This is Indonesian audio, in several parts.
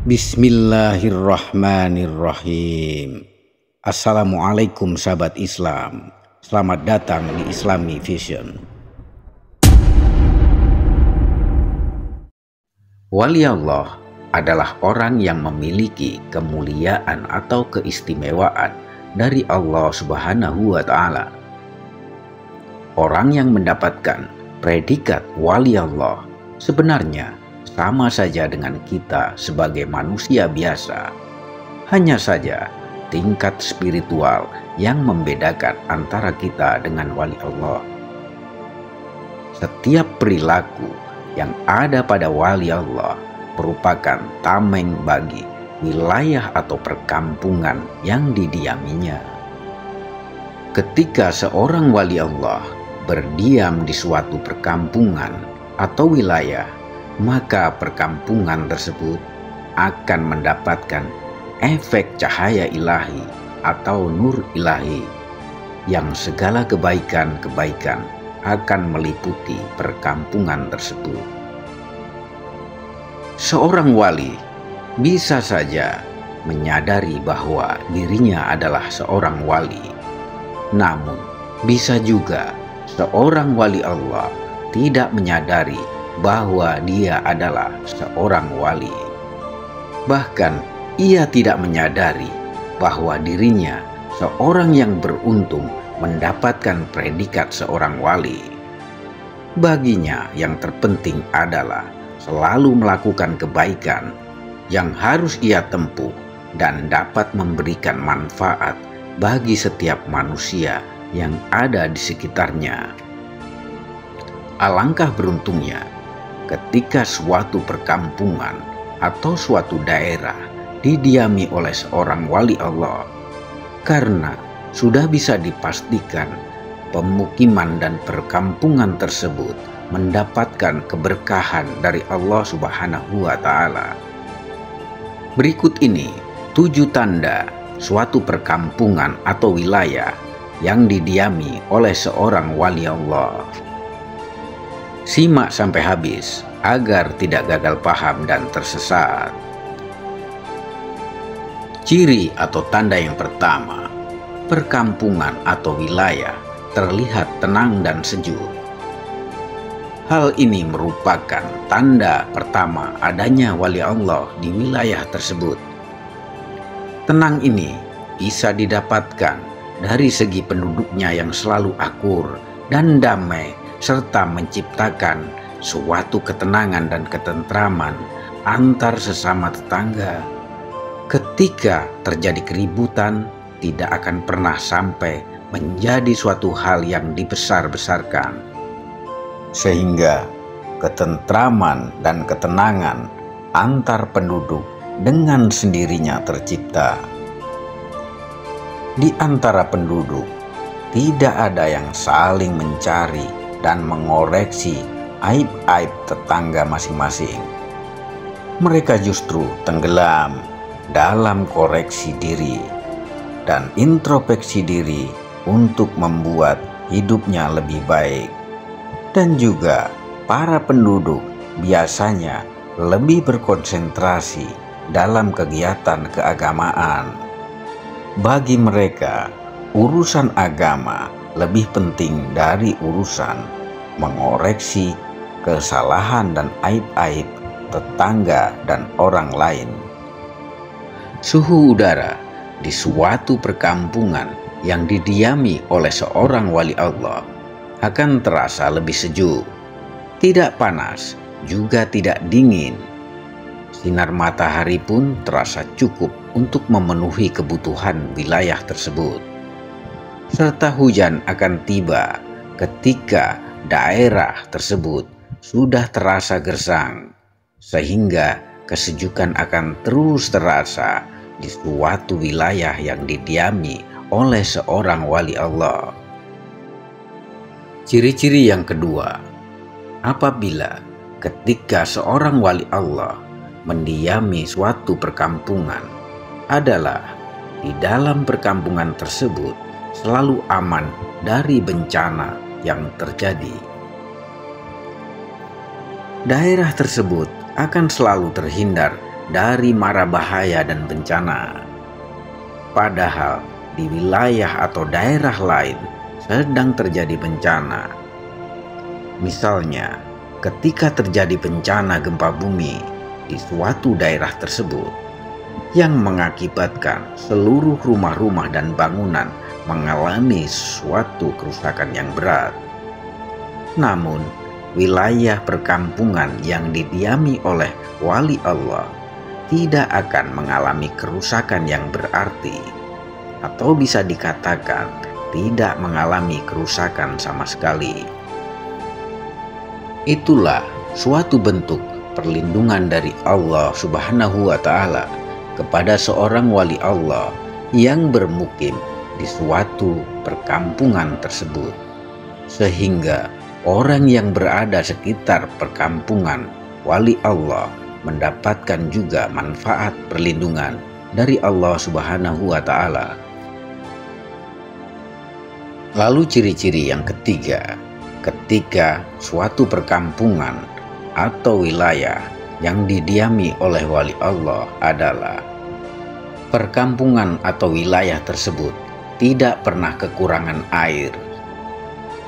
Bismillahirrahmanirrahim. Assalamualaikum sahabat Islam. Selamat datang di Islami Vision. Wali Allah adalah orang yang memiliki kemuliaan atau keistimewaan dari Allah Subhanahu wa Ta'ala. Orang yang mendapatkan predikat wali Allah sebenarnya sama saja dengan kita sebagai manusia biasa. Hanya saja tingkat spiritual yang membedakan antara kita dengan wali Allah. Setiap perilaku yang ada pada wali Allah merupakan tameng bagi wilayah atau perkampungan yang didiaminya. Ketika seorang wali Allah berdiam di suatu perkampungan atau wilayah, maka perkampungan tersebut akan mendapatkan efek cahaya ilahi atau nur ilahi, yang segala kebaikan-kebaikan akan meliputi perkampungan tersebut. Seorang wali bisa saja menyadari bahwa dirinya adalah seorang wali, namun bisa juga seorang wali Allah tidak menyadari bahwa dia adalah seorang wali. Bahkan ia tidak menyadari bahwa dirinya seorang yang beruntung mendapatkan predikat seorang wali. Baginya yang terpenting adalah selalu melakukan kebaikan yang harus ia tempuh dan dapat memberikan manfaat bagi setiap manusia yang ada di sekitarnya. Alangkah beruntungnya ketika suatu perkampungan atau suatu daerah didiami oleh seorang wali Allah, karena sudah bisa dipastikan pemukiman dan perkampungan tersebut mendapatkan keberkahan dari Allah Subhanahu wa Ta'ala. Berikut ini 7 tanda suatu perkampungan atau wilayah yang didiami oleh seorang wali Allah. Simak sampai habis agar tidak gagal paham dan tersesat. Ciri atau tanda yang pertama, perkampungan atau wilayah terlihat tenang dan sejuk. Hal ini merupakan tanda pertama adanya wali Allah di wilayah tersebut. Tenang ini bisa didapatkan dari segi penduduknya yang selalu akur dan damai, serta menciptakan suatu ketenangan dan ketentraman antar sesama tetangga. Ketika terjadi keributan, tidak akan pernah sampai menjadi suatu hal yang dibesar-besarkan, sehingga ketentraman dan ketenangan antar penduduk dengan sendirinya tercipta. Di antara penduduk tidak ada yang saling mencari dan mengoreksi aib-aib tetangga masing-masing. Mereka justru tenggelam dalam koreksi diri dan introspeksi diri untuk membuat hidupnya lebih baik. Dan juga para penduduk biasanya lebih berkonsentrasi dalam kegiatan keagamaan. Bagi mereka, urusan agama lebih penting dari urusan mengoreksi kesalahan dan aib-aib tetangga dan orang lain. Suhu udara di suatu perkampungan yang didiami oleh seorang wali Allah akan terasa lebih sejuk, tidak panas, juga tidak dingin. Sinar matahari pun terasa cukup untuk memenuhi kebutuhan wilayah tersebut. Serta hujan akan tiba ketika daerah tersebut sudah terasa gersang, sehingga kesejukan akan terus terasa di suatu wilayah yang didiami oleh seorang wali Allah. Ciri-ciri yang kedua, apabila ketika seorang wali Allah mendiami suatu perkampungan, adalah di dalam perkampungan tersebut selalu aman dari bencana yang terjadi. Daerah tersebut akan selalu terhindar dari mara bahaya dan bencana. Padahal di wilayah atau daerah lain sedang terjadi bencana. Misalnya, ketika terjadi bencana gempa bumi di suatu daerah tersebut yang mengakibatkan seluruh rumah-rumah dan bangunan mengalami suatu kerusakan yang berat. Namun, wilayah perkampungan yang didiami oleh wali Allah tidak akan mengalami kerusakan yang berarti, atau bisa dikatakan tidak mengalami kerusakan sama sekali. Itulah suatu bentuk perlindungan dari Allah Subhanahu wa Ta'ala kepada seorang wali Allah yang bermukim di suatu perkampungan tersebut, sehingga orang yang berada sekitar perkampungan wali Allah mendapatkan juga manfaat perlindungan dari Allah Subhanahu wa Ta'ala. Lalu ciri-ciri yang ketiga, ketika suatu perkampungan atau wilayah yang didiami oleh wali Allah adalah perkampungan atau wilayah tersebut tidak pernah kekurangan air.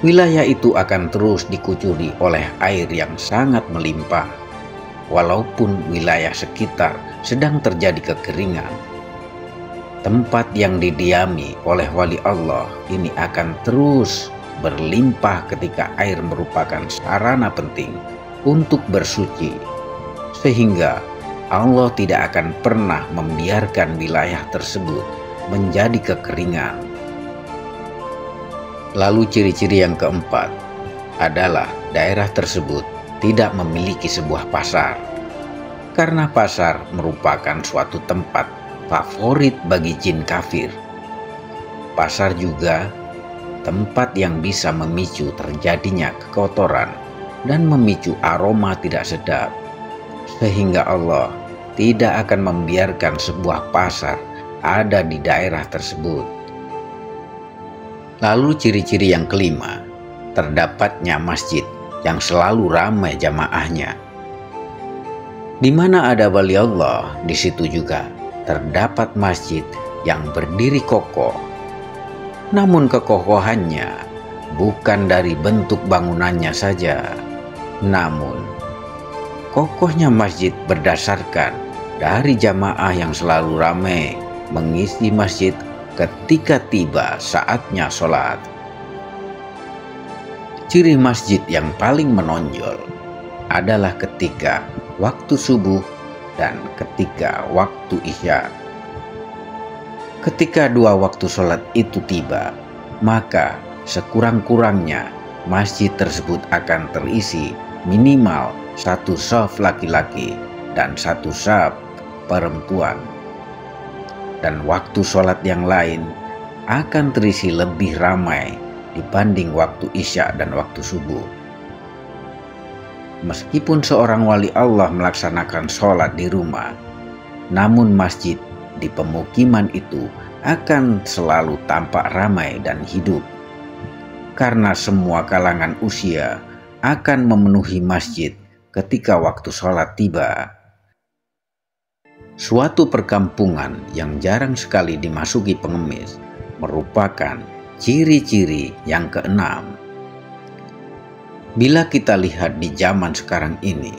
Wilayah itu akan terus dikucuri oleh air yang sangat melimpah, walaupun wilayah sekitar sedang terjadi kekeringan. Tempat yang didiami oleh wali Allah ini akan terus berlimpah ketika air merupakan sarana penting untuk bersuci, sehingga Allah tidak akan pernah membiarkan wilayah tersebut menjadi kekeringan. Lalu ciri-ciri yang keempat adalah daerah tersebut tidak memiliki sebuah pasar, karena pasar merupakan suatu tempat favorit bagi jin kafir. Pasar juga tempat yang bisa memicu terjadinya kekotoran dan memicu aroma tidak sedap, sehingga Allah tidak akan membiarkan sebuah pasar ada di daerah tersebut. Lalu ciri-ciri yang kelima, terdapatnya masjid yang selalu ramai jamaahnya. Di mana ada wali Allah, di situ juga terdapat masjid yang berdiri kokoh. Namun kekokohannya bukan dari bentuk bangunannya saja, namun kokohnya masjid berdasarkan dari jamaah yang selalu ramai mengisi masjid ketika tiba saatnya sholat. Ciri masjid yang paling menonjol adalah ketika waktu subuh dan ketika waktu isya. Ketika dua waktu sholat itu tiba, maka sekurang-kurangnya masjid tersebut akan terisi minimal satu shaf laki-laki dan satu shaf perempuan. Dan waktu sholat yang lain akan terisi lebih ramai dibanding waktu isya dan waktu subuh. Meskipun seorang wali Allah melaksanakan sholat di rumah, namun masjid di pemukiman itu akan selalu tampak ramai dan hidup, karena semua kalangan usia akan memenuhi masjid ketika waktu sholat tiba. Suatu perkampungan yang jarang sekali dimasuki pengemis merupakan ciri-ciri yang keenam. Bila kita lihat di zaman sekarang ini,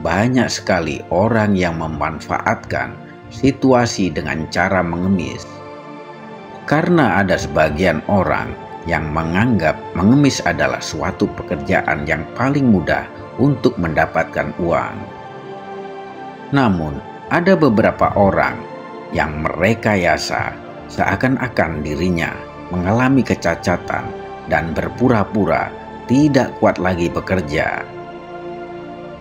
banyak sekali orang yang memanfaatkan situasi dengan cara mengemis. Karena ada sebagian orang yang menganggap mengemis adalah suatu pekerjaan yang paling mudah untuk mendapatkan uang. Namun, ada beberapa orang yang merekayasa seakan-akan dirinya mengalami kecacatan dan berpura-pura tidak kuat lagi bekerja.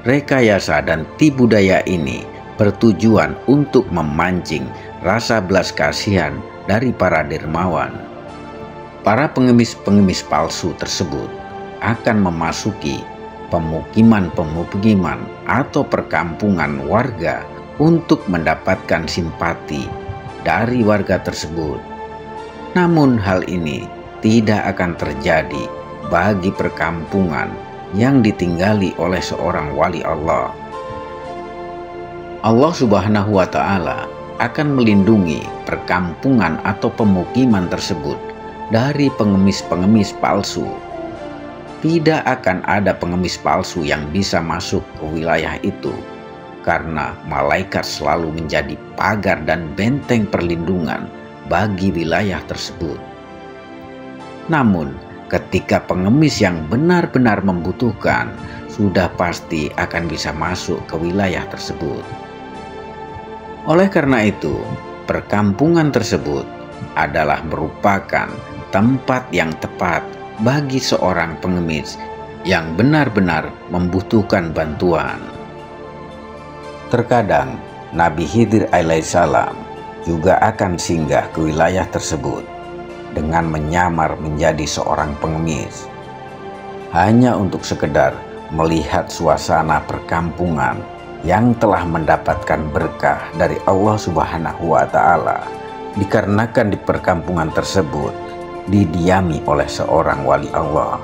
Rekayasa dan tipu daya ini bertujuan untuk memancing rasa belas kasihan dari para dermawan. Para pengemis-pengemis palsu tersebut akan memasuki pemukiman-pemukiman atau perkampungan warga untuk mendapatkan simpati dari warga tersebut. Namun hal ini tidak akan terjadi bagi perkampungan yang ditinggali oleh seorang wali Allah. Allah Subhanahu wa Ta'ala akan melindungi perkampungan atau pemukiman tersebut dari pengemis-pengemis palsu. Tidak akan ada pengemis palsu yang bisa masuk ke wilayah itu, karena malaikat selalu menjadi pagar dan benteng perlindungan bagi wilayah tersebut. Namun, ketika pengemis yang benar-benar membutuhkan, sudah pasti akan bisa masuk ke wilayah tersebut. Oleh karena itu, perkampungan tersebut adalah merupakan tempat yang tepat bagi seorang pengemis yang benar-benar membutuhkan bantuan. Terkadang Nabi Khidir alaihissalam juga akan singgah ke wilayah tersebut dengan menyamar menjadi seorang pengemis, hanya untuk sekedar melihat suasana perkampungan yang telah mendapatkan berkah dari Allah Subhanahu wa Ta'ala, dikarenakan di perkampungan tersebut didiami oleh seorang wali Allah.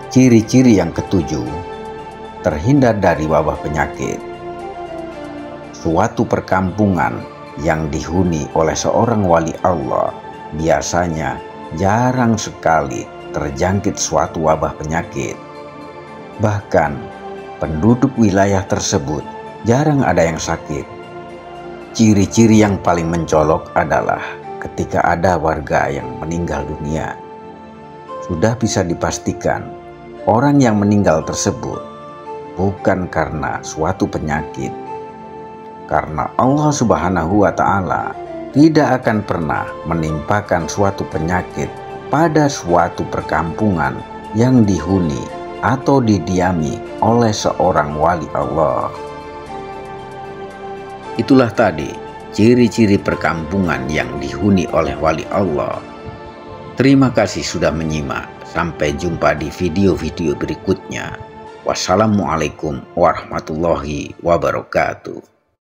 Ciri-ciri yang ketujuh, terhindar dari wabah penyakit. Suatu perkampungan yang dihuni oleh seorang wali Allah biasanya jarang sekali terjangkit suatu wabah penyakit. Bahkan penduduk wilayah tersebut jarang ada yang sakit. Ciri-ciri yang paling mencolok adalah ketika ada warga yang meninggal dunia. Sudah bisa dipastikan orang yang meninggal tersebut bukan karena suatu penyakit, karena Allah Subhanahu wa Ta'ala tidak akan pernah menimpakan suatu penyakit pada suatu perkampungan yang dihuni atau didiami oleh seorang wali Allah. Itulah tadi ciri-ciri perkampungan yang dihuni oleh wali Allah. Terima kasih sudah menyimak. Sampai jumpa di video-video berikutnya. Wassalamualaikum warahmatullahi wabarakatuh.